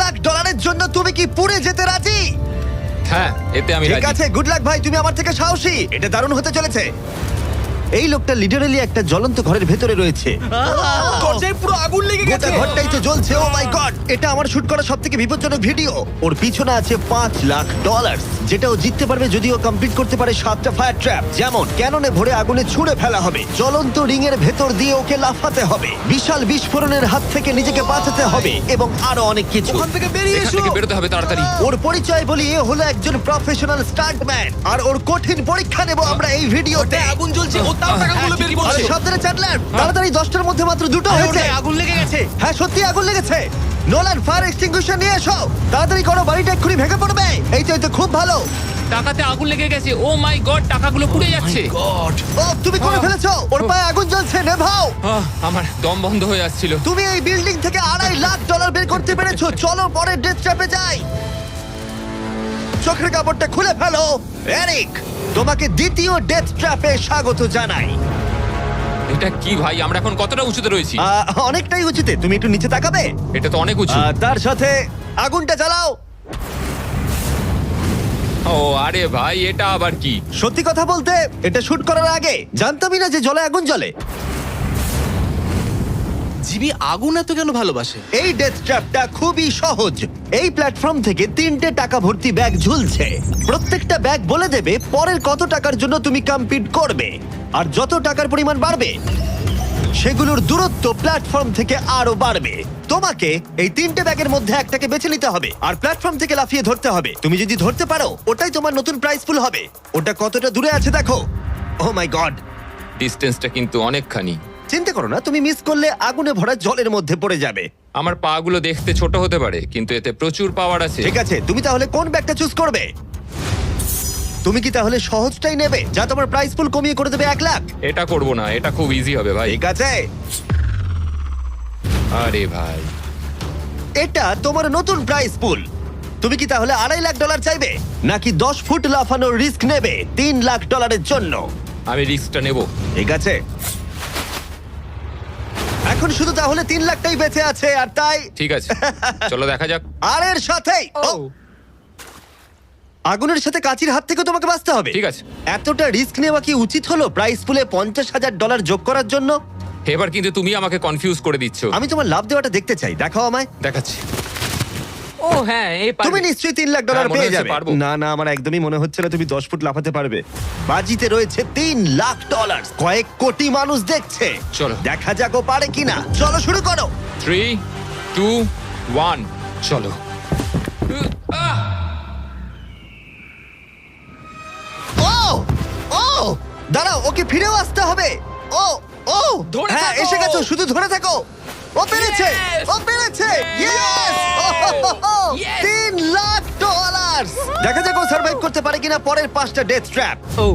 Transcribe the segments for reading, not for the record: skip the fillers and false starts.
লাখ ডলারের জন্য তুমি কি পুড়ে যেতে রাজি? হ্যাঁ, এতে আমি ঠিক রাজি। আছে, গুড লাক ভাই, তুমি আমার থেকে সাহসী। এটা দারুণ হতে চলেছে। এই লোকটা লিটারালি একটা জ্বলন্ত ঘরের ভেতরে রয়েছে। দরজায় পুরো আগুন লেগে গোটা গেছে। ঘরটাই তো জ্বলছে। ও মাই গড, এটা আমার শুট করা সবথেকে বিপজ্জনক ভিডিও। ওর পিছনে আছে $5 লাখ, যেটা ও জিততে পারবে যদি ও কমপ্লিট করতে পারে 7টা ফায়ার ট্র্যাপ। যেমন ক্যাননে ভরে আগুনে ছুঁড়ে ফেলা হবে, জ্বলন্ত রিং এর ভেতর দিয়ে ওকে লাফাতে হবে, বিশাল বিস্ফোরণের হাত থেকে নিজেকে বাঁচাতে হবে এবং আরো অনেক কিছু। ওখান থেকে বেরিয়ে এখান এসো। থেকে বেরোতে হবে তাড়াতাড়ি। ওর পরিচয় বলি, এ হলো একজন প্রফেশনাল স্টান্টম্যান, আর ওর কঠিন পরীক্ষা নেব আমরা এই ভিডিওতে। ওটায় আগুন জ্বলছে, ও তাও টাকাগুলো বের আরে করছে। সাবধানে চ্যান্ডলার, তাড়াতাড়ি 10টার মধ্যে মাত্র 2টো আরে হয়েছে। ওটায় আগুন লেগে গেছে। হ্যাঁ সত্যি আগুন লেগেছে। নোলান, ফায়ার এক্সটিংগুইশার নিয়ে এসো, তাড়াতাড়ি করো, বাড়িটা এক্ষুনি ভেঙে পড়বে। এই তো খুব ভালো। টাকাতে আগুন লেগে গেছে। ও মাই গড, টাকাগুলো পুড়ে যাচ্ছে। ও তুমি করে ফেলেছো, ওর পায়ে আগুন জ্বলছে, নেভাও। আমার দম বন্ধ হয়ে আসছিল। তুমি এই বিল্ডিং থেকে $2.5 লাখ বের করতে পেরেছো। চলো পরের ডেথ ট্র্যাপে যাই। চোখের কাপড়টা খুলে ফেলো। এরিক, তোমাকে দ্বিতীয় ডেথ ট্র্যাপে স্বাগত জানাই। এটা কি ভাই, আমরা এখন কতটা উঁচুতে রয়েছি? অনেকটাই উচিত, তুমি একটু নিচে তাকাবে। এটা তো অনেক উঁচু। তার সাথে আগুনটা জ্বালাও। ও আরে ভাই, এটা আবার কি? সত্যি কথা বলতে, এটা শুট করার আগে জানতামই না যে জলে আগুন জ্বলে। জিবি আগুন এত কেন ভালোবাসে? এই ডেথ ট্র্যাপটা খুবই সহজ। এই প্ল্যাটফর্ম থেকে 3টে টাকা ভর্তি ব্যাগ ঝুলছে। প্রত্যেকটা ব্যাগ বলে দেবে পরের কত টাকার জন্য তুমি কমপ্লিট করবে, আর যত টাকার পরিমাণ বাড়বে সেগুলোর দূরত্ব প্ল্যাটফর্ম থেকে আরো বাড়বে। তোমাকে এই 3টে ব্যাগের মধ্যে একটাকে বেছে নিতে হবে আর প্ল্যাটফর্ম থেকে লাফিয়ে ধরতে হবে। তুমি যদি ধরতে পারো, ওটাই তোমার নতুন প্রাইস পুল হবে। ওটা কতটা দূরে আছে দেখো। ও মাই গড, ডিস্টেন্সটা কিন্তু অনেকখানি। চিন্তা করো না, তুমি মিস করলে আগুনে ভরা জলের মধ্যে পড়ে যাবে। আমার পা গুলো দেখতে ছোট হতে পারে, কিন্তু এতে প্রচুর পাওয়ার আছে। ঠিক আছে, তুমি তাহলে কোন ব্যাগটা চুজ করবে? তুমি কি তাহলে সহজটাই নেবে, যা তোমার প্রাইস পুল কমিয়ে করে দেবে 1 লাখ? এটা করব না, এটা খুব ইজি হবে ভাই। ঠিক আছে, আরে ভাই, এটা তোমার নতুন প্রাইস পুল। তুমি কি তাহলে $2.5 লাখ চাইবে, নাকি 10 ফুট লাফানোর রিস্ক নেবে $3 লাখ জন্য? আমি রিস্কটা নেব। ঠিক আছে, এখন শুধু তাহলে 3 লাখটাই বেঁচে আছে, আর তাই ঠিক আছে, চলো দেখা যাক। আর এর সাথেই আগুনের সাথে কাচির হাত থেকে তোমাকে বাঁচতে হবে। ঠিক আছে। এতটা রিস্ক নেওয়া কি উচিত হলো প্রাইস পুলে $50,000 যোগ করার জন্য? এবার কিন্তু তুমি আমাকে কনফিউজ করে দিচ্ছ। আমি তোমার লাভ দেওয়াটা দেখতে চাই, দেখাও আমায়। দেখাচ্ছি। ও হ্যাঁ, এই তুমি পারবে। নিশ্চয়ই $3 লাখ হ্যাঁ, মনে পেয়ে হচ্ছে যাবে। পারবো। না না, আমার একদমই মনে হচ্ছে না তুমি 10 ফুট লাফাতে পারবে। বাজিতে রয়েছে $3 লাখ, কয়েক কোটি মানুষ দেখছে। চলো। দেখা যাক ও পারে কিনা। চলো শুরু করো। 3, 2, 1, চলো। ও ও দাঁড়াও, ওকে ফিরেও আসতে হবে। ও ও ধরে হ্যাঁ, থাকো। এসে গেছো, শুধু ধরে থাকো। ও পেরেছে, Yes! ও পেরেছে। ইয়েস! Yes! $3 লাখ। দেখা যাক ও সার্ভাইভ করতে পারে কিনা পরের 5টা ডেথ ট্র্যাপ। ও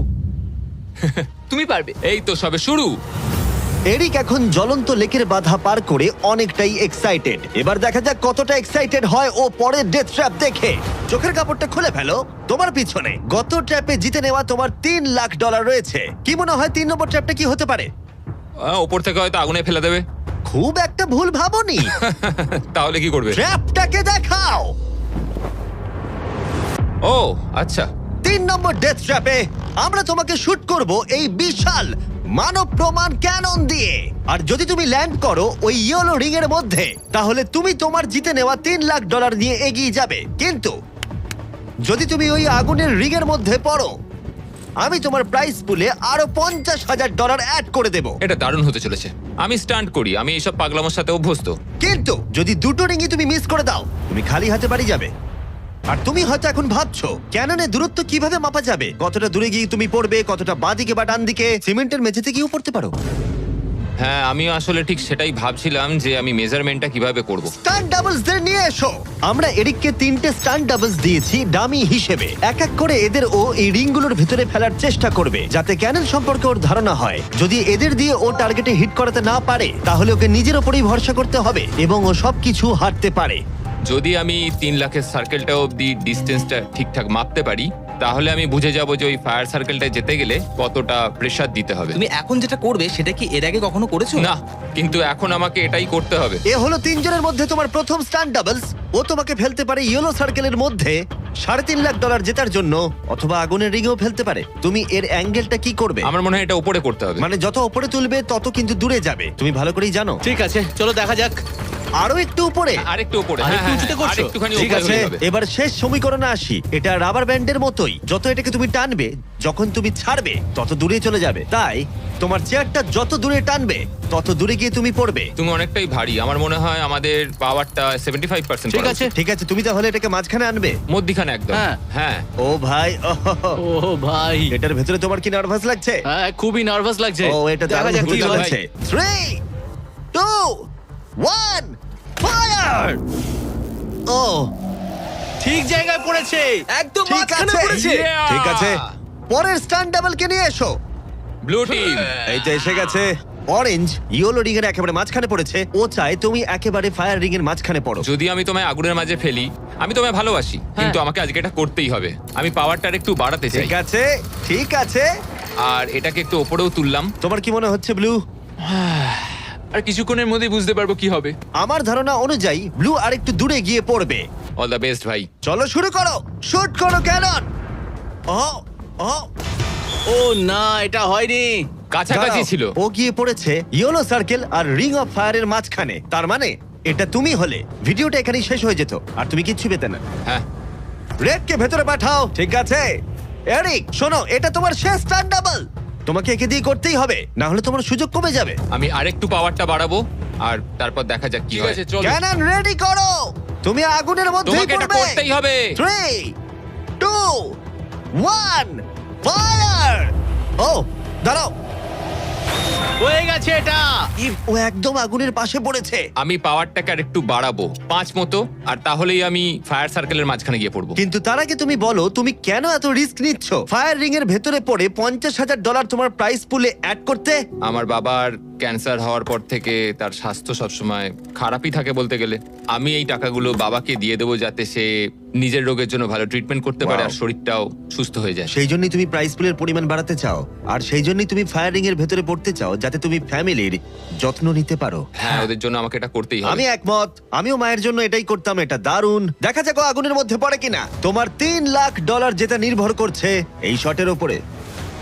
তুমি পারবে। এই তো সবে শুরু। এরিক এখন জ্বলন্ত লেকের বাধা পার করে অনেকটাই এক্সাইটেড। এবার দেখা যাক কতটা এক্সাইটেড হয় ও পরের ডেথ ট্র্যাপ দেখে। চোখের কাপড়টা খুলে ফেলো। তোমার পিছনে গত ট্র্যাপে জিতে নেওয়া তোমার $3 লাখ রয়েছে। কি মনে হয় 3 নম্বর ট্র্যাপটা কি হতে পারে? ওপর থেকে হয়তো আগুনে ফেলে দেবে। খুব একটা ভুল ভাবনি। তাহলে কি করবে? ট্র্যাপটাকে দেখাও। ও আচ্ছা। 3 নম্বর ডেথ ট্র্যাপে আমরা তোমাকে শুট করব এই বিশাল মানব প্রমাণ ক্যানন দিয়ে। আর যদি তুমি ল্যান্ড করো ওই ইয়েলো রিং এর মধ্যে, তাহলে তুমি তোমার জিতে নেওয়া $3 লাখ নিয়ে এগিয়ে যাবে। কিন্তু যদি তুমি ওই আগুনের রিং এর মধ্যে পড়ো, আমি তোমার প্রাইস পুলে আরো $50,000 অ্যাড করে দেব। এটা দারুণ হতে চলেছে। আমি স্টান্ট করি, আমি এইসব পাগলামোর সাথে অভ্যস্ত। কিন্তু যদি 2টো রিংই তুমি মিস করে দাও, তুমি খালি হাতে বাড়ি যাবে। আর তুমি হয়তো এখন ভাবছো, ক্যাননের দূরত্ব কিভাবে মাপা যাবে? কতটা দূরে গিয়ে তুমি পড়বে, কতটা বাঁদিকে বা ডান দিকে? সিমেন্টের মেঝেতে গিয়েও পড়তে পারো। হ্যাঁ, আমি আসলে ঠিক সেটাই ভাবছিলাম যে আমি মেজারমেন্টটা কিভাবে করব। স্টান্ট ডাবলসদের নিয়ে এসো। আমরা এরিককে 3টে স্টান্ট ডাবলস দিয়েছি ডামি হিসেবে। এক এক করে এদের ও এই রিংগুলোর ভেতরে ফেলার চেষ্টা করবে, যাতে ক্যানন সম্পর্কে ওর ধারণা হয়। যদি এদের দিয়ে ও টার্গেটে হিট করাতে না পারে, তাহলে ওকে নিজের ওপরেই ভরসা করতে হবে এবং ও সবকিছু হারতে পারে। যদি আমি 3 লাখের সার্কেলটা অবধি ডিস্টেন্সটা ঠিকঠাক মাপতে পারি, তাহলে আমি বুঝে যাব যে ওই ফায়ার সার্কেলটায় যেতে গেলে কতটা প্রেসার দিতে হবে। তুমি এখন যেটা করবে সেটা কি এর আগে কখনো করেছো? না, কিন্তু এখন আমাকে এটাই করতে হবে। এ হলো তিনজনের মধ্যে তোমার প্রথম স্টান্ট ডাবলস। ও তোমাকে ফেলতে পারে ইয়েলো সার্কেলের মধ্যে $3.5 লাখ জেতার জন্য, অথবা আগুনের রিঙেও ফেলতে পারে। তুমি এর অ্যাঙ্গেলটা কি করবে? আমার মনে হয় এটা উপরে করতে হবে। মানে যত উপরে তুলবে তত কিন্তু দূরে যাবে, তুমি ভালো করেই জানো। ঠিক আছে, চলো দেখা যাক। আরো একটু উপরে। আরেকটু উপরে। আরেকটু হ্যাঁ, উঁচুতে করছো? আরেকটুখানি ঠিক উপরে আছে, হলে হবে। এবার শেষ সমীকরণে আসি। এটা রাবার ব্যান্ডের মতোই, যত এটাকে তুমি টানবে, যখন তুমি ছাড়বে তত দূরে চলে যাবে। তাই তোমার চেয়ারটা যত দূরে টানবে তত দূরে গিয়ে তুমি পড়বে। তুমি অনেকটাই ভারী, আমার মনে হয় আমাদের পাওয়ারটা 75%। ঠিক আছে। ঠিক আছে, তুমি তাহলে এটাকে মাঝখানে আনবে। মধ্যিখানে একদম। হ্যাঁ। হ্যাঁ। ও ভাই, ও ভাই, এটার ভেতরে তোমার কি নার্ভাস লাগছে? হ্যাঁ খুবই নার্ভাস লাগছে। ও, এটা দেখা দারুণ যাক হতে কি হয়। চলেছে। 3, 2, 1, ফায়ার! ও, ঠিক জায়গায় পড়েছে, একদম ঠিক মাঝখানে আছে। পড়েছে। Yeah! ঠিক আছে, পরের স্টান্ট ডাবলকে নিয়ে এসো। Blue team. এই তো এসে গেছে। অরেঞ্জ ইয়েলো রিং এর একেবারে মাঝখানে পড়েছে। ও চায় তুমি একেবারে ফায়ার রিং এর মাঝখানে পড়ো। যদি আমি তোমায় আগুনের মাঝে ফেলি, আমি তোমায় ভালোবাসি, কিন্তু আমাকে আজকে এটা করতেই হবে। আমি পাওয়ারটা একটু বাড়াতে চাই, ঠিক আছে, ঠিক আছে। আর এটাকে একটু ওপরেও তুললাম। তোমার কি মনে হচ্ছে ব্লু? আর কিছুক্ষণের মধ্যেই বুঝতে পারবো কি হবে। আমার ধারণা অনুযায়ী ব্লু আরেকটু দূরে গিয়ে পড়বে। অল দ্য বেস্ট ভাই। চলো শুরু করো, শুট করো ক্যানন। ও, ও, ও না, এটা হয়নি। কাছাকাছি দাঁড়াও। ছিল। ও গিয়ে পড়েছে ইয়েলো সার্কেল আর রিং অফ ফায়ারের মাঝখানে। তার মানে এটা তুমি হলে ভিডিওটা এখানেই শেষ হয়ে যেত আর তুমি কিচ্ছু পেতে না। হ্যাঁ। রেডকে ভেতরে পাঠাও। ঠিক আছে এরিক, শোনো, এটা তোমার শেষ স্টান্ট ডাবল। তোমাকে একে দিয়ে করতেই হবে, না হলে তোমার সুযোগ কমে যাবে। আমি আরেকটু পাওয়ারটা বাড়াবো, আর তারপর দেখা যাক কি ঠিক হয়। আছে, চলো। ক্যানন রেডি করো, তুমি আগুনের মধ্যেই তোমাকে এটা পড়বে। করতেই হবে। 3, 2, 1, ফায়ার! ও, দাঁড়াও, হয়ে গেছে এটা। ও একদম আগুনের পাশে পড়েছে। আমি পাওয়ারটাকে আর একটু বাড়াবো 5 মতো, আর তাহলেই আমি ফায়ার সার্কেলের মাঝখানে গিয়ে পড়বো। কিন্তু তার আগে তুমি বলো, তুমি কেন এত রিস্ক নিচ্ছ ফায়ার রিং এর ভেতরে পড়ে $50,000 তোমার প্রাইস পুলে অ্যাড করতে? আমার বাবার ক্যান্সার হওয়ার পর থেকে তার স্বাস্থ্য সবসময় খারাপই থাকে বলতে গেলে। আমি এই টাকাগুলো বাবাকে দিয়ে দেবো, যাতে সে নিজের রোগের জন্য ভালো ট্রিটমেন্ট করতে পারে, Wow. আর শরীরটাও সুস্থ হয়ে যায়। সেই জন্যই তুমি প্রাইস পুলের পরিমাণ বাড়াতে চাও, আর সেই জন্যই তুমি ফায়ার রিং এর ভেতরে পড়তে চাও, যাতে তুমি ফ্যামিলির যত্ন নিতে পারো। হ্যাঁ, ওদের জন্য আমাকে এটা করতেই হবে। আমি একমত, আমিও মায়ের জন্য এটাই করতাম। এটা দারুণ। দেখা যাক ও আগুনের মধ্যে পড়ে কিনা। তোমার $3 লাখ যেটা নির্ভর করছে এই শটের উপরে।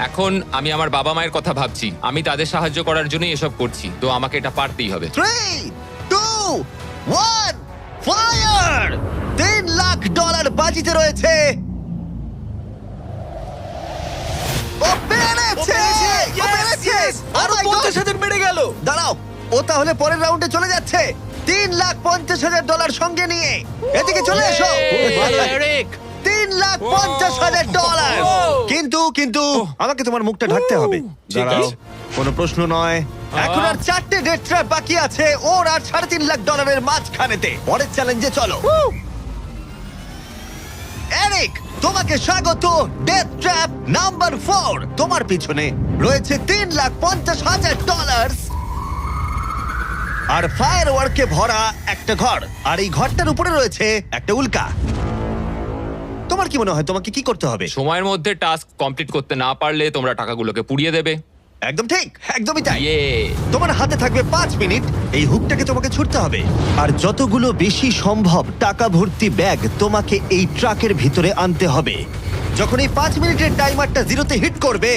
এখন আমি আমার বাবা মায়ের কথা ভাবছি, আমি তাদের সাহায্য করার জন্যই এসব করছি, তো আমাকে এটা পারতেই হবে। 3, 2, 1, ফায়ার! $3 লাখ বাজিতে রয়েছে। ও পেরেছে! ও পেরেছে! আরো Oh my God! 50,000 বেড়ে গেল। দাঁড়াও, ও তাহলে পরের রাউন্ডে চলে যাচ্ছে $3,50,000 সঙ্গে নিয়ে। এদিকে চলে এসো। ভালো, এরিক। $3,50,000। কিন্তু কিন্তু আমাকে তোমার মুখটা ঢাকতে হবে। ঠিক দাঁড়াও, আছে। কোনো প্রশ্ন নয়। এখন আর 4টে ডেথ ট্র্যাপ বাকি আছে, ওর আর $3.5 লাখ মাঝখানেতে। পরের চ্যালেঞ্জে চলো। এরিক, তোমাকে স্বাগত ডেথ ট্র্যাপ নাম্বার 4। তোমার পিছনে রয়েছে $3,50,000 আর ফায়ার ওয়ার্কে ভরা একটা ঘর, আর এই ঘরটার উপরে রয়েছে একটা উল্কা। তোমার কি মনে হয় তোমাকে কি করতে হবে? সময়ের মধ্যে টাস্ক কমপ্লিট করতে না পারলে তোমরা টাকাগুলোকে পুড়িয়ে দেবে। একদম ঠিক, একদমই তাই। ইয়ে। তোমার হাতে থাকবে 5 মিনিট, এই হুকটাকে তোমাকে ছুটতে হবে, আর যতগুলো বেশি সম্ভব টাকা ভর্তি ব্যাগ তোমাকে এই ট্রাকের ভিতরে আনতে হবে। যখন এই 5 মিনিটের টাইমারটা জিরোতে হিট করবে,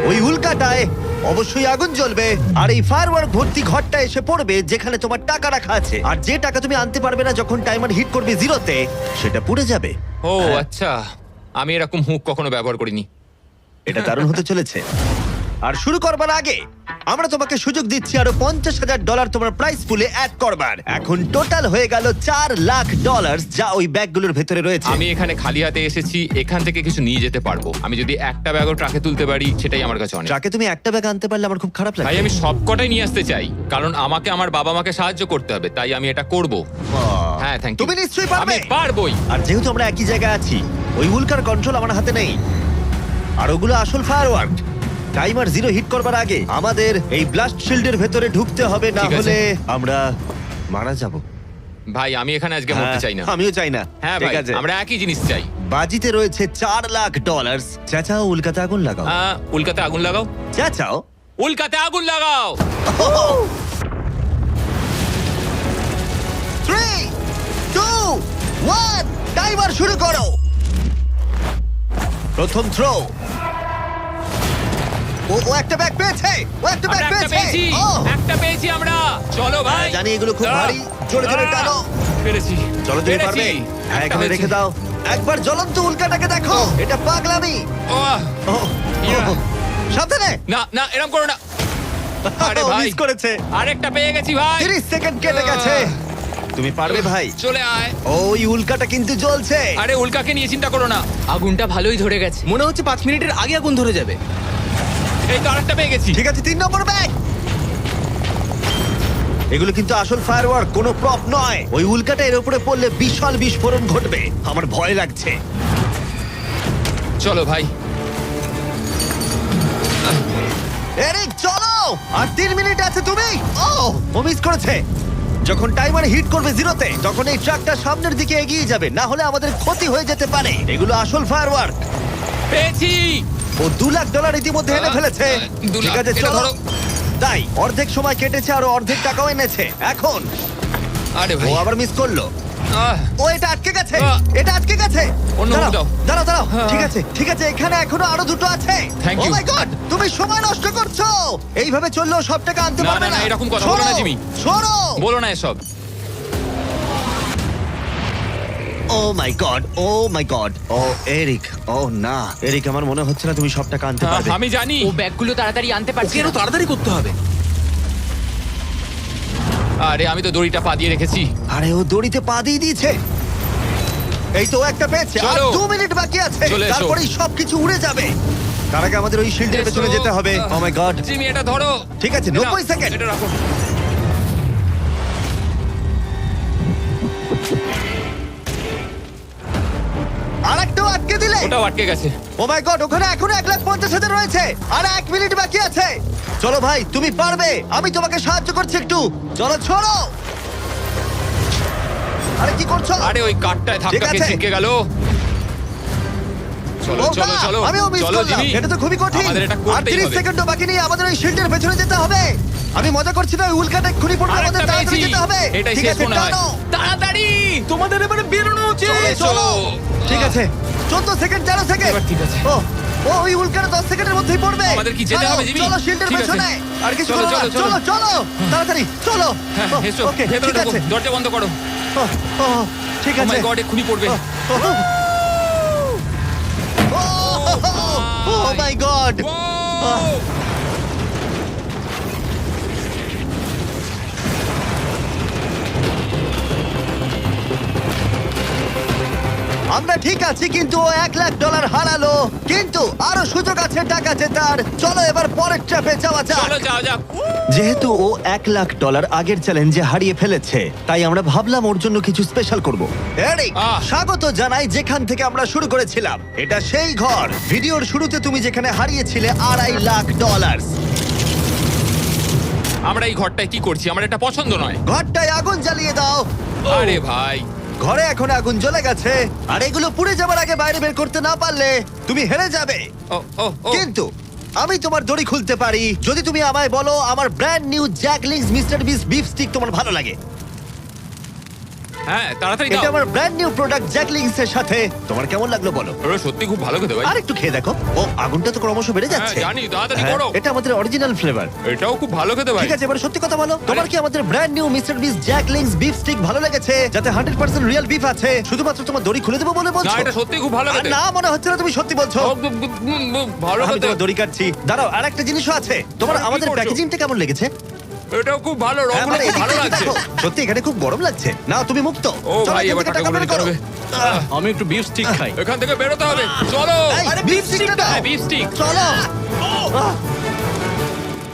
ওই উল্কাটায় অবশ্যই আগুন জ্বলবে, আর এই ফায়ারওয়ার্ক ভর্তি ঘরটা এসে পড়বে যেখানে তোমার টাকা রাখা আছে। আর যে টাকা তুমি আনতে পারবে না যখন টাইমার হিট করবে জিরোতে, সেটা পুড়ে যাবে। ও আচ্ছা, আমি এরকম হুক কখনো ব্যবহার করিনি। এটা দারুণ হতে চলেছে। আর শুরু করবার আগে আমরা তোমাকে সুযোগ দিচ্ছি আরো $50,000 তোমার প্রাইস পুলে অ্যাড করবার। এখন টোটাল হয়ে গেল $4 লাখ, যা ওই ব্যাগগুলোর ভেতরে রয়েছে। আমি এখানে খালি হাতে এসেছি, এখান থেকে কিছু নিয়ে যেতে পারবো। আমি যদি একটা ব্যাগও ট্রাকে তুলতে পারি, সেটাই আমার কাছে অনেক। ট্রাকে তুমি একটা ব্যাগ আনতে পারলে আমার খুব খারাপ ভাই, লাগে। আমি সবকটাই নিয়ে আসতে চাই, কারণ আমাকে আমার বাবা মাকে সাহায্য করতে হবে, তাই আমি এটা করব। হ্যাঁ, থ্যাংক ইউ। তুমি নিশ্চয়ই পারবে। আমি পারবোই। আর যেহেতু আমরা একই জায়গায় আছি, ওই উল্কার কন্ট্রোল আমার হাতে নেই, আর ওগুলো আসল ফায়ারওয়ার্ক। টাইমার জিরো হিট করবার আগে আমাদের এই ব্লাস্ট শিল্ডের ভেতরে ঢুকতে হবে, না ঠিক আছে। হলে আমরা মারা যাব। ভাই আমি এখানে আজকে মরতে চাই না। আমিও চাই না। হ্যাঁ ঠিক ভাই আছে, আমরা একই জিনিস চাই। বাজিতে রয়েছে $4 লাখ। চাচাও উল্কাতে আগুন লাগাও। উল্কাতে আগুন লাগাও, চাচাও। উল্কাতে আগুন লাগাও। 3, 2, 1, টাইমার শুরু করো। প্রথম থ্রো। ও একটা ব্যাগ পেয়েছে, ও একটা ব্যাগ আমরা একটা পেয়েছে। পেয়েছি, ও, একটা পেয়েছি আমরা। চলো ভাই। জানি এগুলো খুব ভারী, জোরে জোরে টানো। পেরেছি। চলো তুমি পেরেছি। পারবে। হ্যাঁ, একটা এখানে হয়েছে। রেখে দাও। একবার জ্বলন্ত উল্কাটাকে দেখো, এটা পাগলামি। ওহ, ও, ইয়া। সাবধানে। না না এরকম করো না। আরে ও, ভাই মিস করেছে। আরেকটা পেয়ে গেছি ভাই। 30 সেকেন্ড কেটে গেছে। তুমি পারবে ভাই। চলে আয়। ওই উল্কাটা কিন্তু জ্বলছে। আরে উল্কাকে নিয়ে চিন্তা করো না। আগুনটা ভালোই ধরে গেছে। মনে হচ্ছে 5 মিনিটের আগে আগুন ধরে যাবে। এই তো আরেকটা পেয়ে গেছি। ঠিক আছে, 3 নম্বর ব্যাগ। এগুলো কিন্তু আসল ফায়ারওয়ার্ক, কোনো প্রপ নয়। ওই উল্কাটা এর উপরে পড়লে বিশাল বিস্ফোরণ ঘটবে। আমার ভয় লাগছে। চলো ভাই। এরিক চলো, আর 3 মিনিট আছে। তুমি ও মিস করেছে। যখন টাইমার হিট করবে 0-তে, তখন এই ট্রাকটা সামনের দিকে এগিয়ে যাবে, না হলে আমাদের ক্ষতি হয়ে যেতে পারে। এগুলো আসল ফায়ারওয়ার্ক। পেয়েছি। ও $2 লাখ ইতিমধ্যে এনে ফেলেছে। 2 ঠিক লাখ, আছে এটা চলো। ধরো। তাই অর্ধেক সময় কেটেছে আর অর্ধেক টাকাও এনেছে। এখন আরে ও ভাই। আবার মিস করলো। ও এটা আটকে গেছে, আহ! এটা আটকে গেছে। অন্য দাঁড়াও, দাও। দাঁড়াও দাঁড়াও। হ্যাঁ। ঠিক আছে ঠিক আছে, এখানে এখনো আরো দুটো আছে। Thank ও you. মাই গড, তুমি সময় নষ্ট করছো। এইভাবে চললেও সব টাকা আনতে না, পারবে না, না। না, এরকম কথা বলো না, সরো, জিমি। সরো। বলো না এসব। ও মাই গড, ও মাই গড। ও এরিক, ও না এরিক, আমার মনে হচ্ছে না তুমি সব টাকা আনতে পারবে। আমি জানি। ও ব্যাগগুলো তাড়াতাড়ি আনতে পারছে ওকে আরো না। তাড়াতাড়ি করতে হবে। আরে আমি তো দড়িটা পা দিয়ে রেখেছি। আরে ও দড়িতে পা দিয়ে দিয়েছে। এই তো ও একটা পেয়েছে, আর চলো। 2 মিনিট বাকি আছে। চলে এসো। তারপরেই সবকিছু উড়ে যাবে। তার আগে আমাদের ওই শিল্ডের এসো। পেছনে যেতে হবে। ও মাই গড। জিমি এটা ধরো। ঠিক আছে, এটা 90 সেকেন্ড। এটা রাখো। আরেকটাও আটকে দিলে। ওটাও আটকে গেছে। ও মাই গড, ওখানে এখনো 1,50,000 রয়েছে। আর 1 মিনিট বাকি আছে। চলো ভাই, তুমি পারবে। আমি তোমাকে সাহায্য করছি একটু। চলো ছোড়ো। আরে কি করছো? আরে ওই কাঠটায় ঠিক ধাক্কা আছে। খেয়ে ছিটকে গেল। চলো ও চলো না, চলো। আমিও মিস চলো করলাম। জিমি। এটা তো খুবই কঠিন। আমাদের এটা আর করতেই 30 হবে। সেকেন্ডও বাকি নেই, আমাদের ওই শিল্ডের পেছনে যেতে হবে। আমি মজা করছি না, ওই উল্কাটা এক্ষুনি পড়বে, আরেকটা আমাদের তাড়াতাড়ি পেয়েছি। যেতে হবে। এটাই ঠিক শেষ আছে, মনে হয়। টানো। তাড়াতাড়ি। তোমাদের এবারে বেরোনো উচিত। চলো, এসো। চলো। ঠিক আছে, 14 সেকেন্ড, 13 সেকেন্ড। এবার ঠিক আছে। ও ও ওই উল্কাটা 10 সেকেন্ডের মধ্যেই পড়বে। আমাদের কি যেতে চলো, হবে, জিমি? চলো শিল্ডের ঠিক আছে। পেছনে। আর কিছু চলো, করো না। চলো, চলো চলো তাড়াতাড়ি চলো। হ্যাঁ ও, এসো। ওকে, ভেতরে ঠিক ঢোকো। আছে। দরজা বন্ধ করো। ও, ও, ঠিক ও আছে। মাই গড, এক্ষুনি পড়বে। ও মাই গড। ও! আমরা ঠিক আছি, কিন্তু ও $1 লাখ হারালো। কিন্তু আরো সুযোগ আছে টাকা জেতার। চলো এবার পরের ট্র্যাপে যাওয়া যাক। চলো যাও যাক। যেহেতু ও $1 লাখ আগের চ্যালেঞ্জে হারিয়ে ফেলেছে, তাই আমরা ভাবলাম ওর জন্য কিছু স্পেশাল করব। এরিক, আহ। স্বাগত জানাই যেখান থেকে আমরা শুরু করেছিলাম। এটা সেই ঘর, ভিডিওর শুরুতে তুমি যেখানে হারিয়েছিলে $2.5 লাখ। আমরা এই ঘরটায় কি করছি? আমার এটা পছন্দ নয়। ঘরটায় আগুন জ্বালিয়ে দাও। আরে ভাই। ঘরে এখন আগুন জ্বলে গেছে, আর এগুলো পুড়ে যাবার আগে বাইরে বের করতে না পারলে তুমি হেরে যাবে। ও ও ও। কিন্তু আমি তোমার দড়ি খুলতে পারি যদি তুমি আমায় বলো আমার ব্র্যান্ড নিউ জ্যাকলিংস মিস্টার বিস বিফ স্টিক তোমার ভালো লাগে। হ্যাঁ তাড়াতাড়ি এটা দাও। আমার ব্র্যান্ড নিউ প্রোডাক্ট জ্যাকলিংস এর সাথে। তোমার কেমন লাগলো বলো? ওরা সত্যি খুব ভালো খেতে ভাই। আর একটু খেয়ে দেখো। ও আগুনটা তো ক্রমশ বেড়ে হ্যাঁ যাচ্ছে। জানি, তাড়াতাড়ি হ্যাঁ, করো। এটা আমাদের অরিজিনাল ফ্লেভার। এটাও খুব ভালো খেতে ভাই। ঠিক আছে, এবার সত্যি কথা বলো, তোমার কি আমাদের ব্র্যান্ড নিউ মিস্টার বিস জ্যাকলিংস বিফ স্টিক ভালো লেগেছে, যাতে 100% রিয়েল বিফ আছে? শুধুমাত্র তোমার দড়ি খুলে দেবো বলে না বলছো? এটা সত্যি খুব ভালো আর খেতে। না, মনে হচ্ছে না তুমি সত্যি বলছো। ভালো আমি খেতে। তোমার দড়ি কাটছি। দাঁড়াও, আর একটা জিনিসও আছে। তোমার আরে, কি আমাদের করছো? প্যাকেজিংটা কেমন লেগেছে? এটাও খুব ভালো, হ্যাঁ, রংগুলো মানে খুব ভালো এদিকটা লাগছে। দেখো। সত্যি এখানে খুব গরম লাগছে। না, তুমি মুক্ত। ও চলো, ভাই, এখান এবার থেকে টাকা বের বের করো। করবে। আমি একটু বিফ স্টিক খাই। এখান থেকে বেরোতে হবে। চলো। এই, beef stick টা দাও। হ্যাঁ, beef stick। চলো।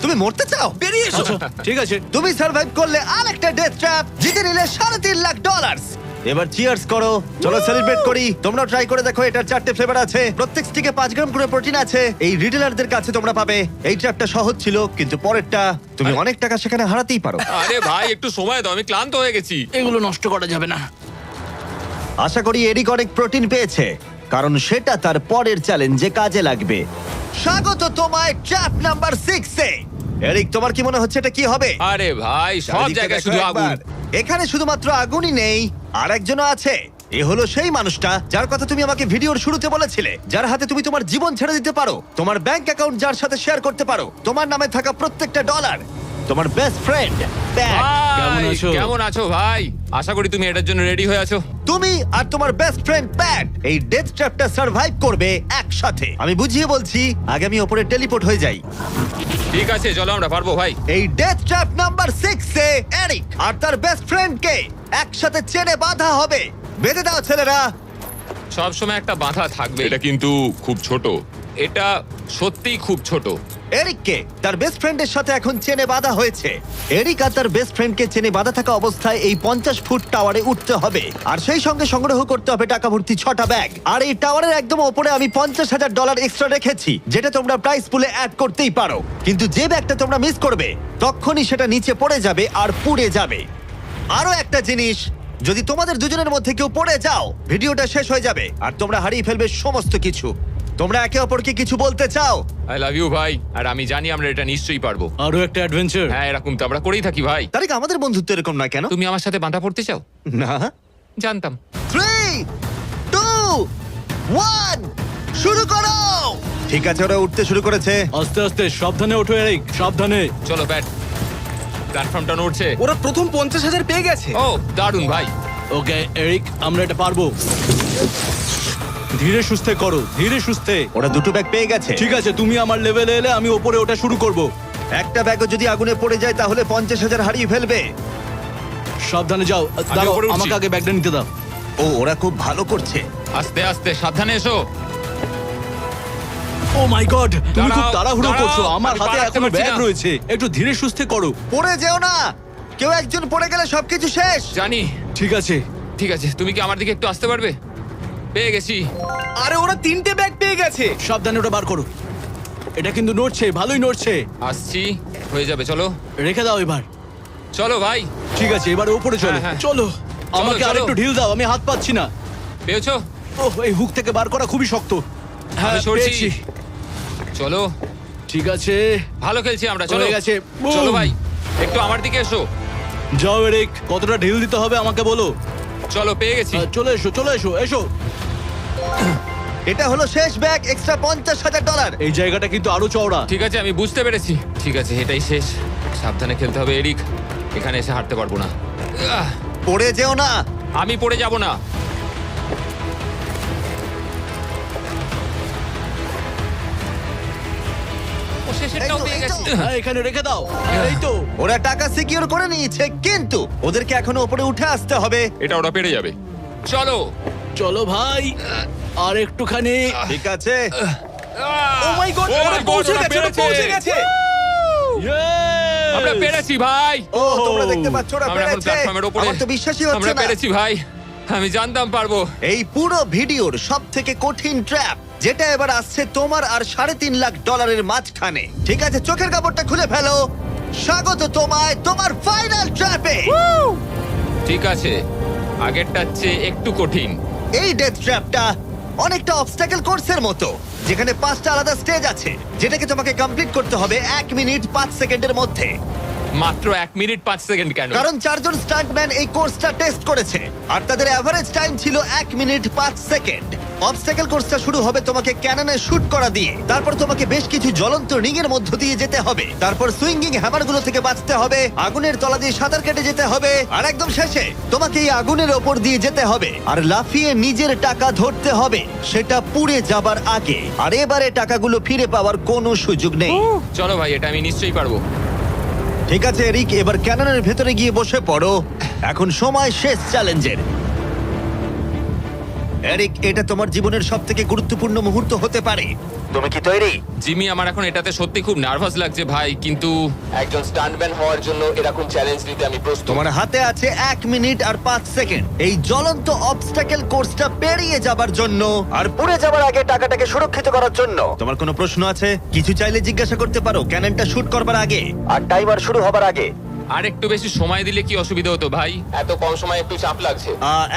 তুমি মরতে চাও? বেরিয়ে এসো। ঠিক আছে। তুমি সার্ভাইভ করলে আরেকটা ডেথ ট্র্যাপ, জিতে নিলে $3.5 লাখ। এবার চিয়ার্স করো, চলো সেলিব্রেট করি। তোমরা ট্রাই করে দেখো, এটার 4টে ফ্লেভার আছে, প্রত্যেক স্টিকে 5 গ্রাম করে প্রোটিন আছে। এই রিটেলারদের কাছে তোমরা পাবে। এই ট্র্যাপটা সহজ ছিল, কিন্তু পরেরটা তুমি অনেক টাকা সেখানে হারাতেই পারো। আরে ভাই একটু সময় দাও, আমি ক্লান্ত হয়ে গেছি। এগুলো নষ্ট করা যাবে না। আশা করি এরিক অনেক প্রোটিন পেয়েছে, কারণ সেটা তার পরের চ্যালেঞ্জে কাজে লাগবে। স্বাগত তোমায় ট্র্যাপ নাম্বার 6 এ। এরিক, তোমার কি মনে হচ্ছে এটা কি হবে? আরে ভাই সব চারিদিকে জায়গায় দেখো শুধু আগুন। একবার। এখানে শুধুমাত্র আগুনই নেই, আর একজনও আছে। এ হলো সেই মানুষটা যার কথা তুমি আমাকে ভিডিওর শুরুতে বলেছিলে, যার হাতে তুমি তোমার জীবন ছেড়ে দিতে পারো, তোমার ব্যাংক অ্যাকাউন্ট যার সাথে শেয়ার করতে পারো, তোমার নামে থাকা প্রত্যেকটা ডলার। তোমার বেস্ট ফ্রেন্ড কেমন ভাই, আছো? কেমন আছো ভাই? আশা করি তুমি এটার জন্য রেডি হয়ে আছো। তুমি আর তোমার বেস্ট ফ্রেন্ড প্যাট এই ডেথ ট্র্যাপটা সার্ভাইভ করবে একসাথে। আমি বুঝিয়ে বলছি, আগে আমি ওপরে টেলিপোর্ট হয়ে যাই। ঠিক আছে চলো, আমরা পারবো ভাই। এই ডেথ ট্র্যাপ নাম্বার 6 এ এরিক আর তার বেস্ট ফ্রেন্ডকে একসাথে চেনে বাঁধা হবে। বেঁধে দাও ছেলেরা। সব সময় একটা বাধা থাকবে। এটা কিন্তু খুব ছোট। এটা সত্যিই খুব ছোট। এরিককে তার বেস্ট ফ্রেন্ডের সাথে এখন চেনে বাঁধা হয়েছে। এরিক আর তার বেস্ট ফ্রেন্ডকে চেনে বাঁধা থাকা অবস্থায় এই 50 ফুট টাওয়ারে উঠতে হবে, আর সেই সঙ্গে সংগ্রহ করতে হবে টাকা ভর্তি 6টা ব্যাগ। আর এই টাওয়ারের একদম ওপরে আমি $50,000 এক্সট্রা রেখেছি, যেটা তোমরা প্রাইস পুলে অ্যাড করতেই পারো। কিন্তু যে ব্যাগটা তোমরা মিস করবে, তখনই সেটা নিচে পড়ে যাবে আর পুড়ে যাবে। আরো একটা জিনিস, যদি তোমাদের দুজনের মধ্যে কেউ পড়ে যাও, ভিডিওটা শেষ হয়ে যাবে আর তোমরা হারিয়ে ফেলবে সমস্ত কিছু। তোমরা একে অপরকে কিছু বলতে চাও? আই লাভ ইউ ভাই, আর আমি জানি আমরা এটা নিশ্চয়ই পারবো। আরো একটা অ্যাডভেঞ্চার। হ্যাঁ, এরকম তো আমরা করেই থাকি ভাই। তারিক, আমাদের বন্ধুত্ব এরকম নয় কেন? তুমি আমার সাথে বাঁধা পড়তে চাও? না। জানতাম। 3, 2, 1, শুরু করো। ঠিক আছে, ওরা উঠতে শুরু করেছে। আস্তে আস্তে, সাবধানে ওঠো এরিক, সাবধানে। চলো ব্যাট, প্ল্যাটফর্মটা নড়ছে। ওরা প্রথম 50,000 পেয়ে গেছে। ও দারুণ ভাই। ওকে এরিক, আমরা এটা পারবো। ধীরে সুস্থে করো, ধীরে সুস্থে। ওরা দুটো ব্যাগ পেয়ে গেছে। ঠিক আছে, তুমি আমার লেভেলে এলে আমি ওপরে ওটা শুরু করব। একটা ব্যাগও যদি আগুনে পড়ে যায় তাহলে 50,000 হারিয়ে ফেলবে। সাবধানে যাও। দাঁড়াও, উপরে উঠছি। আমাকে আগে ব্যাগটা নিতে দাও। ও, ওরা খুব ভালো করছে। আস্তে আস্তে, সাবধানে এসো। ও মাই গড, তুমি খুব দাঁড়াও, তাড়াহুড়ো দাঁড়াও, করছো। আমার আমি হাতে পালাতে এখনো পারছি ব্যাগ না। রয়েছে, একটু ধীরে সুস্থে করো। পড়ে যেও না, কেউ একজন পড়ে গেলে সবকিছু শেষ। জানি। ঠিক আছে। ঠিক আছে, তুমি কি আমার দিকে একটু আসতে পারবে? পেয়ে গেছি। আরে ওরা 3টে ব্যাগ পেয়ে গেছে। সাবধানে ওটা বার করো। এটা কিন্তু নড়ছে, ভালোই নড়ছে। আসছি, হয়ে যাবে। চলো রেখে দাও এবার। চলো ভাই। ঠিক আছে, এবার উপরে চলো। হ্যাঁ, হ্যাঁ। চলো, আমাকে চলো। আরেকটু ঢিল দাও, আমি হাত পাচ্ছি না। পেয়েছো? ওহ, এই হুক থেকে বার করা খুবই শক্ত। হ্যাঁ, আমি সরছি। পেয়েছি। চলো, ঠিক আছে, ভালো খেলছি আমরা। চলো হয়ে গেছে। বুম। চলো ভাই, একটু আমার দিকে এসো। যাও এরিক, কতটা ঢিল দিতে হবে আমাকে বলো। চলো, পেয়ে গেছি। চলে এসো, চলে এসো, এসো। এটা হলো শেষ ব্যাগ, এক্সট্রা $50,000। এই জায়গাটা কিন্তু আরো চওড়া। ঠিক আছে, আমি বুঝতে পেরেছি। ঠিক আছে, এটাই শেষ। সাবধানে খেলতে হবে এরিক, এখানে এসে হাঁটতে পারবো না। আহ, পড়ে যেও না। আমি পড়ে যাব না। ও, শেষেরটাও পেয়ে এই তো, গেছি। হ্যাঁ, এখানে রেখে দাও। এই তো। ওরা টাকা সিকিউর করে নিয়েছে, কিন্তু ওদেরকে এখনো উপরে উঠে আসতে হবে। এটা ওরা পেরে যাবে। চলো। চলো ভাই, আর একটুখানি। ঠিক আছে, ও মাই গড, Oh ওরা my God, পৌঁছে ওরা গেছে, ওরা পেরেছে। পৌঁছে গেছে। Yes! আমরা পেরেছি ভাই। ও তোমরা দেখতে পাচ্ছ ওরা আমরা এখন পেরেছে। প্ল্যাটফর্মের উপরে। আমার তো বিশ্বাসই হচ্ছে আমরা না। পেরেছি ভাই, আমি জানতাম পারবো। এই পুরো ভিডিওর সবথেকে কঠিন ট্র্যাপ, যেটা এবার আসছে তোমার আর $3.5 লাখ মাঝখানে। ঠিক আছে, চোখের কাপড়টা খুলে ফেলো। স্বাগত তোমায় তোমার ফাইনাল ট্র্যাপে। ঠিক আছে, আগেরটার চেয়ে একটু কঠিন। এই ডেথ ট্র্যাপটা অনেকটা অবস্টাকেল কোর্সের মতো, যেখানে 5টা আলাদা স্টেজ আছে, যেটাকে তোমাকে কমপ্লিট করতে হবে 1 মিনিট 5 সেকেন্ডের মধ্যে। মাত্র 1 মিনিট 5 সেকেন্ড কেন? কারণ 4 জন স্টান্টম্যান এই কোর্সটা টেস্ট করেছে, আর তাদের এভারেজ টাইম ছিল 1 মিনিট 5 সেকেন্ড। অবস্টাকেল কোর্সটা শুরু হবে তোমাকে ক্যাননে শুট করা দিয়ে, তারপর তোমাকে বেশ কিছু জ্বলন্ত রিং এর মধ্য দিয়ে যেতে হবে, তারপর সুইঙ্গিং হ্যামারগুলো থেকে বাঁচতে হবে, আগুনের তলা দিয়ে সাঁতার কেটে যেতে হবে, আর একদম শেষে তোমাকে এই আগুনের ওপর দিয়ে যেতে হবে আর লাফিয়ে নিজের টাকা ধরতে হবে, সেটা পুড়ে যাবার আগে। আর এবারে টাকাগুলো ফিরে পাওয়ার কোনো সুযোগ নেই। চলো ভাই, এটা আমি নিশ্চয়ই পারবো। ঠিক আছে এরিক, এবার ক্যাননের ভেতরে গিয়ে বসে পড়ো। এখন সময় শেষ চ্যালেঞ্জের। এরিক, এটা তোমার জীবনের সবথেকে গুরুত্বপূর্ণ মুহূর্ত হতে পারে। তুমি কি তৈরি? জিমি, আমার এখন এটাতে সত্যি খুব নার্ভাস লাগছে ভাই, কিন্তু একজন স্টান্টম্যান হওয়ার জন্য এরকম চ্যালেঞ্জ নিতে আমি প্রস্তুত। তোমার হাতে আছে 1 মিনিট আর 5 সেকেন্ড এই জ্বলন্ত অবস্টাকেল কোর্সটা পেরিয়ে যাবার জন্য আর পড়ে যাবার আগে টাকাটাকে সুরক্ষিত করার জন্য। তোমার কোনো প্রশ্ন আছে? কিছু চাইলে জিজ্ঞাসা করতে পারো ক্যাননটা শুট করবার আগে আর টাইমার শুরু হবার আগে। আর একটু বেশি সময় দিলে কি অসুবিধা হতো ভাই? এত কম সময় একটু চাপ লাগছে।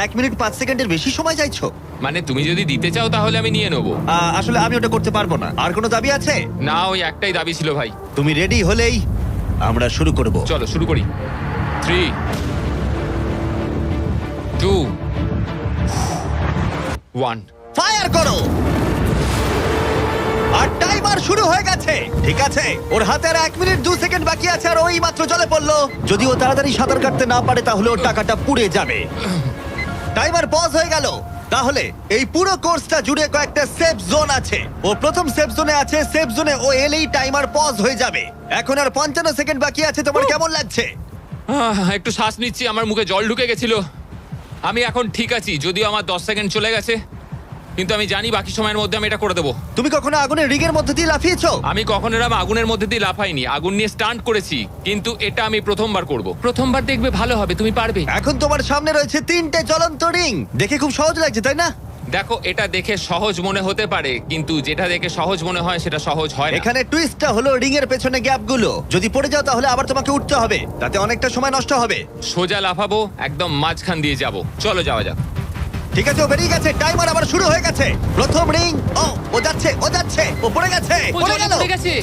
1 মিনিট 5 সেকেন্ডের বেশি সময় চাইছো? মানে তুমি যদি দিতে চাও তাহলে আমি নিয়ে নেবো। আসলে আমি ওটা করতে পারবো না। আর কোনো দাবি আছে? না, ওই একটাই দাবি ছিল ভাই। তুমি রেডি হলেই আমরা শুরু করব। চলো শুরু করি। 3 2 1 ফায়ার করো! আর টাইমার শুরু হয়ে গেছে। ঠিক আছে, ওর হাতে আর 1 মিনিট 2 সেকেন্ড বাকি আছে আর ওই মাত্র জলে পড়লো। যদি ও তাড়াতাড়ি সাঁতার কাটতে না পারে তাহলে ওর টাকাটা পুড়ে যাবে। টাইমার পজ হয়ে গেল। তাহলে এই পুরো কোর্সটা জুড়ে কয়েকটা সেফ জোন আছে। ও প্রথম সেফ জোনে আছে। সেফ জোনে ও এলেই টাইমার পজ হয়ে যাবে। এখন আর 55 সেকেন্ড বাকি আছে। তোমার কেমন লাগছে? একটু শ্বাস নিচ্ছি, আমার মুখে জল ঢুকে গেছিল। আমি এখন ঠিক আছি, যদিও আমার 10 সেকেন্ড চলে গেছে, কিন্তু আমি জানি বাকি সময়ের মধ্যে আমি এটা করে দেবো। তুমি কখনো আগুনের রিগের মধ্যে দিয়ে লাফিয়েছো? আমি কখনো এরকম আগুনের মধ্যে দিয়ে লাফাইনি, আগুন নিয়ে স্টান্ট করেছি, কিন্তু এটা আমি প্রথমবার করব। প্রথমবার দেখবে ভালো হবে, তুমি পারবে। এখন তোমার সামনে রয়েছে 3টে জ্বলন্ত রিং। দেখে খুব সহজ লাগছে, তাই না? দেখো, এটা দেখে সহজ মনে হতে পারে, কিন্তু যেটা দেখে সহজ মনে হয় সেটা সহজ হয় না। এখানে টুইস্টটা হলো রিং এর পেছনে গ্যাপগুলো। যদি পড়ে যাও তাহলে আবার তোমাকে উঠতে হবে, তাতে অনেকটা সময় নষ্ট হবে। সোজা লাফাবো, একদম মাঝখান দিয়ে যাব। চলো যাওয়া যাক। ঠিক আছে, ও বেরিয়ে গেছে। টাইমার আবার শুরু হয়ে গেছে। প্রথম রিং। ও যাচ্ছে, ও পড়ে গেছে। পড়ে গেল।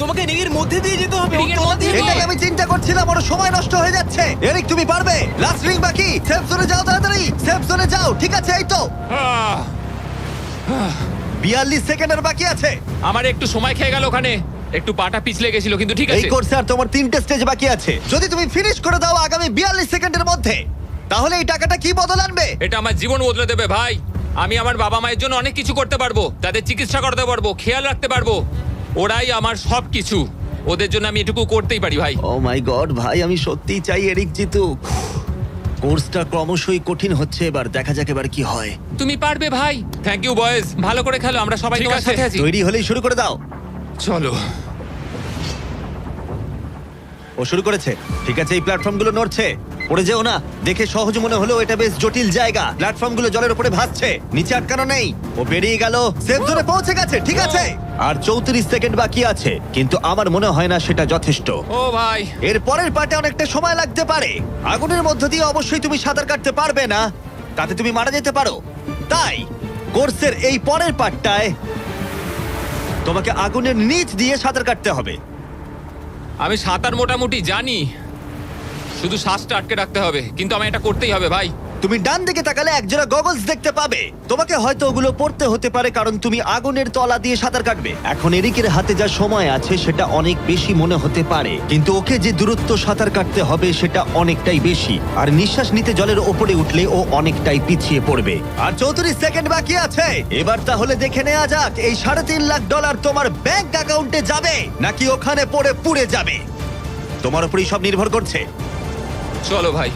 তোমাকে রিংয়ের মধ্যে দিয়ে যেতে হবে। রিংয়ের মধ্যে দিয়ে। এটাই আমি চিন্তা করছিলাম, ওর সময় নষ্ট হয়ে যাচ্ছে। এরিক, তুমি পারবে। লাস্ট রিং বাকি। সেফ জোনে যাও, তাড়াতাড়ি সেফ জোনে যাও। ঠিক আছে, এই তো আহ, 42 সেকেন্ড আর বাকি আছে। আমার একটু সময় খেয়ে গেল ওখানে, একটু পাটা পিছলে গেছিল, কিন্তু ঠিক এই আছে। কোর্সে আর তোমার 3টে স্টেজ বাকি আছে। যদি তুমি ফিনিশ করে দাও আগামী 42 সেকেন্ডের মধ্যে, তাহলে এই টাকাটা কি বদল আনবে? এটা আমার জীবন বদলে দেবে ভাই। আমি আমার বাবা মায়ের জন্য অনেক কিছু করতে পারবো, তাদের চিকিৎসা করতে পারবো, খেয়াল রাখতে পারবো। ওরাই আমার সব কিছু, ওদের জন্য আমি এটুকু করতেই পারি ভাই। ও মাই গড ভাই, আমি সত্যিই চাই এরিক জিতুক। কোর্সটা ক্রমশই কঠিন হচ্ছে, এবার দেখা যাক এবার কি হয়। তুমি পারবে ভাই। থ্যাংক ইউ বয়েজ, ভালো করে খেলো, আমরা সবাই ঠিক তোমার আছে। সাথে আছি। তৈরি হলেই শুরু করে দাও। চলো। ও শুরু করেছে। ঠিক আছে, এই প্ল্যাটফর্মগুলো নড়ছে, পড়ে যেও না। দেখে সহজ মনে হলেও এটা বেশ জটিল জায়গা। প্ল্যাটফর্মগুলো জলের উপরে ভাসছে, নিচে আটকানো নেই। ও বেরিয়ে গেল, সেফ জোনে পৌঁছে গেছে। ঠিক আছে, আর 34 সেকেন্ড বাকি আছে, কিন্তু আমার মনে হয় না সেটা যথেষ্ট। ও ভাই, এর পরের পার্টে অনেকটা সময় লাগতে পারে। আগুনের মধ্য দিয়ে অবশ্যই তুমি সাঁতার কাটতে পারবে না, তাতে তুমি মারা যেতে পারো। তাই কোর্সের এই পরের পার্টটায় তোমাকে আগুনের নিচ দিয়ে সাঁতার কাটতে হবে। আমি সাঁতার মোটামুটি জানি, শুধু শ্বাসটা আটকে রাখতে হবে, কিন্তু আমি এটা করতেই হবে ভাই। তুমি ডান দিকে তাকালে একজোড়া গগলস দেখতে পাবে। তোমাকে হয়তো ওগুলো পড়তে হতে পারে, কারণ তুমি আগুনের তলা দিয়ে সাঁতার কাটবে। এখন এরিকের হাতে যা সময় আছে সেটা অনেক বেশি মনে হতে পারে, কিন্তু ওকে যে দূরত্ব সাঁতার কাটতে হবে সেটা অনেকটাই বেশি। আর নিঃশ্বাস নিতে জলের ওপরে উঠলে ও অনেকটাই পিছিয়ে পড়বে। আর 34 সেকেন্ড বাকি আছে। এবার তাহলে দেখে নেওয়া যাক এই $3.5 লাখ তোমার ব্যাংক অ্যাকাউন্টে যাবে নাকি ওখানে পড়ে পুড়ে যাবে। তোমার উপরই সব নির্ভর করছে। চলো ভাই।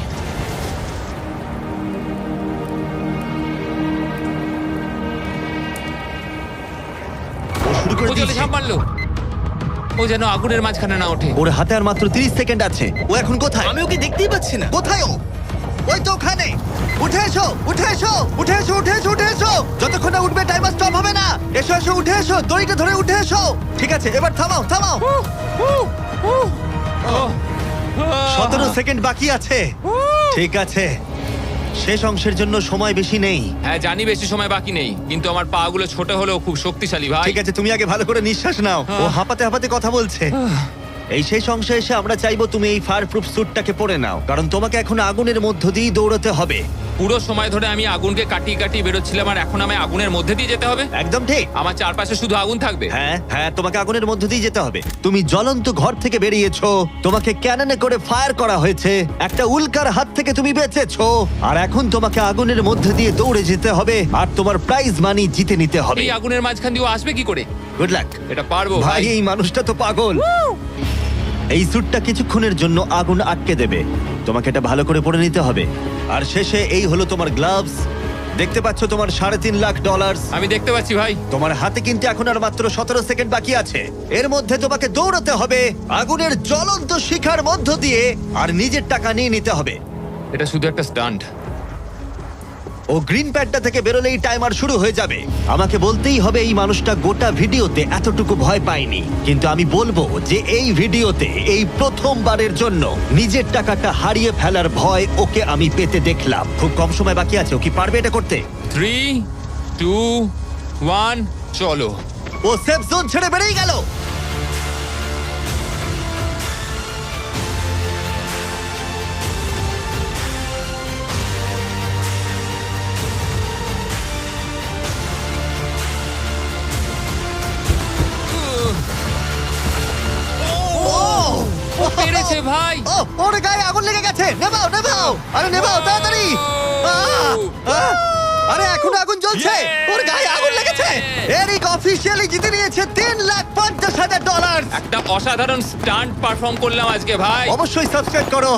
ও শুরু করে ও জলে দিয়েছে। ঝাঁপ মারলো, ও যেন আগুনের মাঝখানে না ওঠে। ওর হাতে আর মাত্র 30 সেকেন্ড আছে। ও এখন কোথায়? আমি ওকে দেখতেই পাচ্ছি না। কোথায় ও? ওই তো ওখানে। উঠে এসো, উঠে এসো, উঠে এসো, উঠে এসো, উঠে এসো। যতক্ষণ না উঠবে টাইমার স্টপ হবে না। এসো এসো, উঠে এসো, দড়িটা ধরে উঠে এসো। ঠিক আছে, এবার থামাও, থামাও। 17 সেকেন্ড বাকি আছে। ঠিক আছে, শেষ অংশের জন্য সময় বেশি নেই। হ্যাঁ জানি বেশি সময় বাকি নেই, কিন্তু আমার পা গুলো ছোট হলেও খুব শক্তিশালী ভাই। ঠিক আছে, তুমি আগে ভালো করে নিঃশ্বাস নাও। ও হাঁপাতে হাঁপাতে কথা বলছে। এই শেষ অংশে এসে আমরা চাইবো তুমি এই ফায়ার প্রুফ স্যুটটাকে পরে নাও, কারণ তোমাকে এখন আগুনের মধ্য দিয়ে দৌড়াতে হবে। পুরো সময় ধরে আমি আগুনকে কাটিয়ে কাটিয়ে বেরোচ্ছিলাম, আর এখন আমি আগুনের মধ্যে দিয়ে যেতে হবে। একদম ঠিক। আমার চারপাশে শুধু আগুন থাকবে। হ্যাঁ হ্যাঁ, তোমাকে আগুনের মধ্য দিয়ে যেতে হবে। তুমি জ্বলন্ত ঘর থেকে বেরিয়েছো, তোমাকে ক্যাননে করে ফায়ার করা হয়েছে, একটা উল্কার হাত থেকে তুমি বেঁচেছো, আর এখন তোমাকে আগুনের মধ্যে দিয়ে দৌড়ে যেতে হবে আর তোমার প্রাইজ মানি জিতে নিতে হবে। এই আগুনের মাঝখান দিয়ে ও আসবে কি করে? Good luck. এটা পারবো ভাই, ভাই। এই মানুষটা তো পাগল। এই স্যুটটা কিছুক্ষণের জন্য আগুন আটকে দেবে, তোমাকে এটা ভালো করে পরে নিতে হবে। আর শেষে এই হলো তোমার গ্লাভস, দেখতে পাচ্ছ তোমার $3.5 লাখ। আমি দেখতে পাচ্ছি ভাই। তোমার হাতে কিন্তু এখন আর মাত্র 17 সেকেন্ড বাকি আছে। এর মধ্যে তোমাকে দৌড়াতে হবে আগুনের জ্বলন্ত শিখার মধ্য দিয়ে, আর নিজের টাকা নিয়ে নিতে হবে। এটা শুধু একটা স্টান্ট। ও গ্রিন প্যাডটা থেকে বেরোলেই টাইমার শুরু হয়ে যাবে। আমাকে বলতেই হবে এই মানুষটা গোটা ভিডিওতে এতটুকু ভয় পায়নি, কিন্তু আমি বলবো যে এই ভিডিওতে এই প্রথমবারের জন্য নিজের টাকাটা হারিয়ে ফেলার ভয় ওকে আমি পেতে দেখলাম। খুব কম সময় বাকি আছে, ও কি পারবে এটা করতে? 3, 2, 1, চলো। ও সেফ জোন ছেড়ে বেরিয়ে গেল। পেরেছে ভাই। ও ওর গায়ে আগুন লেগে গেছে। নেভাও নেভাও, আরে নেভাও তাড়াতাড়ি। আরে এখন আগুন জ্বলছে, ওর গায়ে আগুন লেগেছে। এরিক অফিশিয়ালি জিতে নিয়েছে $3,50,000। একটা অসাধারণ স্টান্ট পারফর্ম করলাম আজকে ভাই। অবশ্যই সাবস্ক্রাইব করো